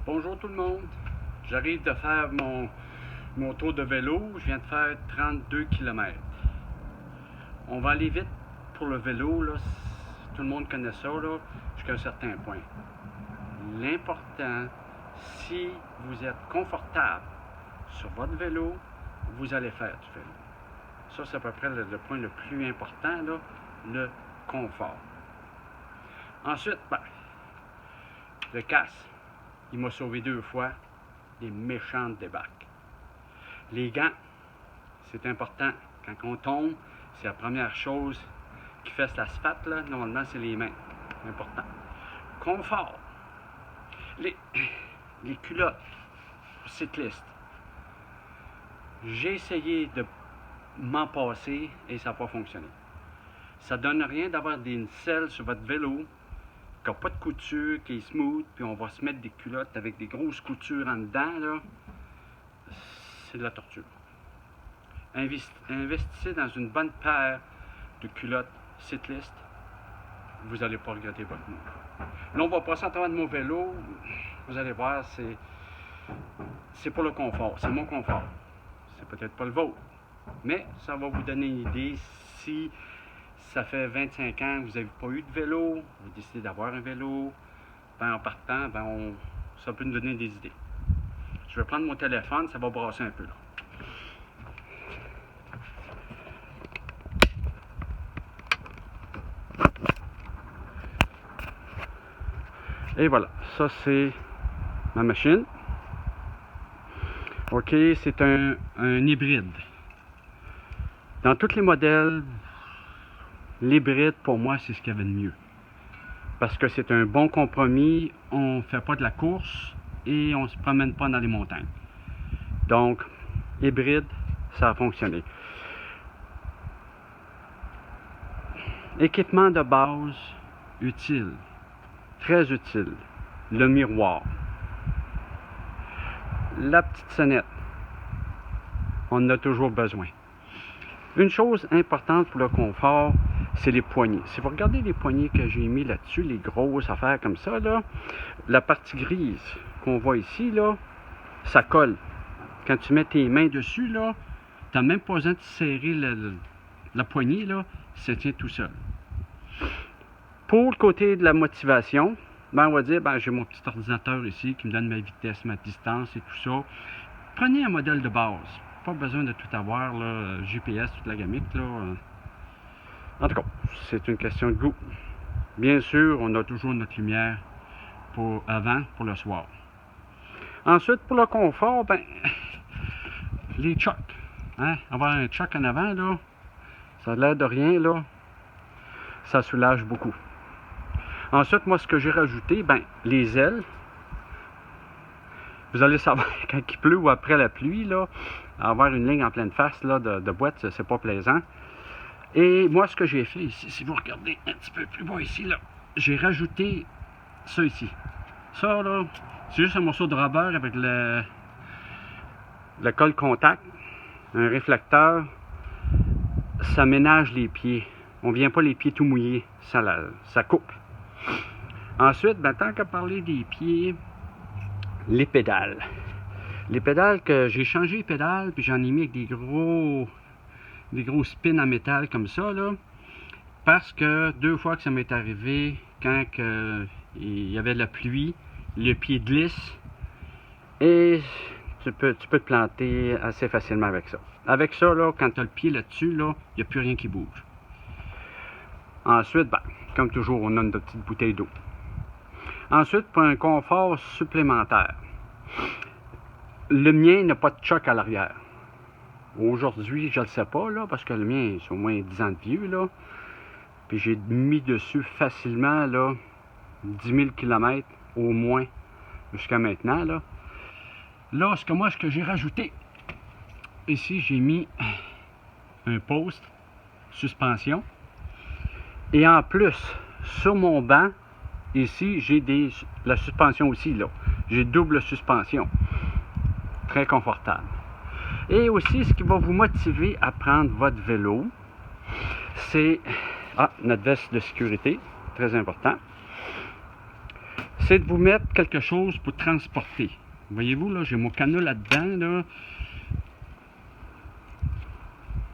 Bonjour tout le monde, j'arrive de faire mon tour de vélo, je viens de faire 32 km. On va aller vite pour le vélo, là. Tout le monde connaît ça là, jusqu'à un certain point. L'important, si vous êtes confortable sur votre vélo, vous allez faire du vélo. Ça, c'est à peu près le point le plus important, là, le confort. Ensuite, le casque, il m'a sauvé 2 fois des méchantes débarques. Les gants, c'est important. Quand on tombe, c'est la première chose qui fesse l'asphalte, là. Normalement, c'est les mains. C'est important. Confort. Les culottes cyclistes. J'ai essayé de m'en passer et ça n'a pas fonctionné. Ça ne donne rien d'avoir des selles sur votre vélo qui n'a pas de couture, qui est smooth, puis on va se mettre des culottes avec des grosses coutures en dedans, là. C'est de la torture. Investissez dans une bonne paire de culottes cyclistes. Vous n'allez pas regretter votre mot. Là, on va passer en travers de mon vélo. Vous allez voir, c'est pour le confort. C'est mon confort. C'est peut-être pas le vôtre. Mais ça va vous donner une idée. Si ça fait 25 ans que vous n'avez pas eu de vélo, vous décidez d'avoir un vélo, en partant, ça peut nous donner des idées. Je vais prendre mon téléphone, ça va brasser un peu là. Et voilà, ça c'est ma machine. OK, c'est un hybride. Dans tous les modèles, l'hybride pour moi c'est ce qu'il y avait de mieux. Parce que c'est un bon compromis, on ne fait pas de la course et on ne se promène pas dans les montagnes. Donc, hybride, ça a fonctionné. Équipement de base utile. Très utile, le miroir, la petite sonnette, on en a toujours besoin. Une chose importante pour le confort, c'est les poignées. Si vous regardez les poignées que j'ai mis là-dessus, les grosses affaires comme ça, là, la partie grise qu'on voit ici, là, ça colle. Quand tu mets tes mains dessus, là, tu n'as même pas besoin de serrer la poignée, là, ça tient tout seul. Pour le côté de la motivation, on va dire, j'ai mon petit ordinateur ici qui me donne ma vitesse, ma distance et tout ça. Prenez un modèle de base. Pas besoin de tout avoir, là, GPS, toute la gamique, là. En tout cas, c'est une question de goût. Bien sûr, on a toujours notre lumière pour le soir. Ensuite, pour le confort, les chocs. Hein? Avoir un choc en avant, là, ça a l'air de rien, là. Ça soulage beaucoup. Ensuite, moi, ce que j'ai rajouté, les ailes. Vous allez savoir, quand il pleut ou après la pluie, là, avoir une ligne en pleine face là, de boîte, c'est pas plaisant. Et moi, ce que j'ai fait ici, si vous regardez un petit peu plus bas ici, là, j'ai rajouté ça ici. Ça, là, c'est juste un morceau de rubber avec le colle contact, un réflecteur. Ça ménage les pieds. On ne vient pas les pieds tout mouillés. Ça coupe. Ensuite, tant qu'à parler des pieds, les pédales. Les pédales que j'ai changé les pédales, puis j'en ai mis avec des gros spins en métal comme ça, là. Parce que 2 fois que ça m'est arrivé, quand il y avait de la pluie, le pied glisse et tu peux te planter assez facilement avec ça. Avec ça, là, quand tu as le pied là-dessus, là, il n'y a plus rien qui bouge. Ensuite, comme toujours, on a une petite bouteille d'eau. Ensuite, pour un confort supplémentaire, le mien n'a pas de choc à l'arrière. Aujourd'hui, je ne le sais pas, là, parce que le mien, c'est au moins 10 ans de vieux, là. Puis j'ai mis dessus facilement, là, 10 000 km au moins jusqu'à maintenant, là. Là, ce que j'ai rajouté, ici, j'ai mis un post suspension. Et en plus, sur mon banc, ici, j'ai la suspension aussi, là. J'ai double suspension. Très confortable. Et aussi, ce qui va vous motiver à prendre votre vélo, c'est notre veste de sécurité, très important. c'est de vous mettre quelque chose pour transporter. Voyez-vous, là, j'ai mon canot là-dedans, là.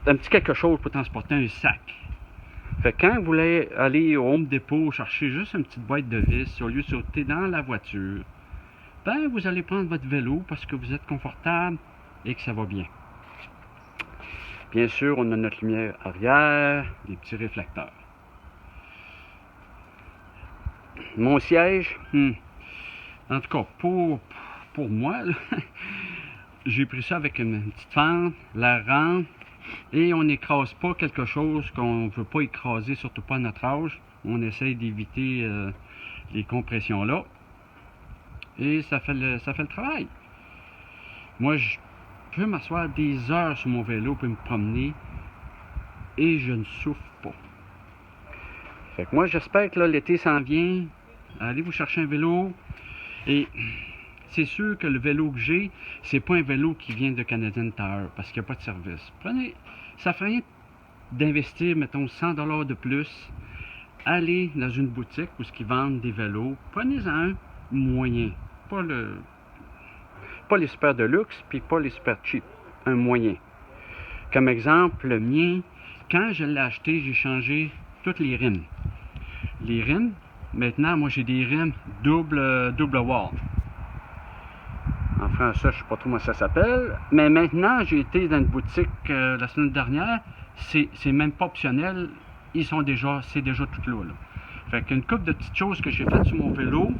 Un petit quelque chose pour transporter un sac. Fait que quand vous voulez aller au Home Depot chercher juste une petite boîte de vis, au lieu de sauter dans la voiture, ben vous allez prendre votre vélo parce que vous êtes confortable et que ça va bien. Bien sûr, on a notre lumière arrière, des petits réflecteurs. Mon siège, en tout cas, pour moi, j'ai pris ça avec une petite fente, la rampe, et on n'écrase pas quelque chose qu'on ne veut pas écraser, surtout pas à notre âge. On essaye d'éviter les compressions là. Et ça fait le travail. Moi, je peux m'asseoir des heures sur mon vélo pour me promener et je ne souffre pas. Fait que moi, j'espère que l'été s'en vient. Allez vous chercher un vélo. Et c'est sûr que le vélo que j'ai, c'est pas un vélo qui vient de Canadian Tire parce qu'il n'y a pas de service. Prenez, ça fait rien d'investir, mettons, 100$ de plus. Allez dans une boutique où ils vendent des vélos. Prenez-en un moyen. Pas les super de luxe, puis pas les super cheap. Un moyen. Comme exemple, le mien, quand je l'ai acheté, j'ai changé toutes les rimes. Les rimes, maintenant, moi j'ai des rimes double wall. En français, je ne sais pas trop comment ça s'appelle. Mais maintenant, j'ai été dans une boutique la semaine dernière. C'est même pas optionnel. C'est déjà tout là. Fait qu'une couple de petites choses que j'ai faites sur mon vélo,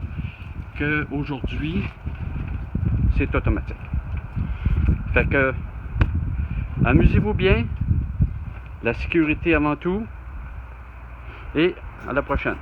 qu'aujourd'hui, c'est automatique. Fait que, amusez-vous bien. La sécurité avant tout. Et à la prochaine.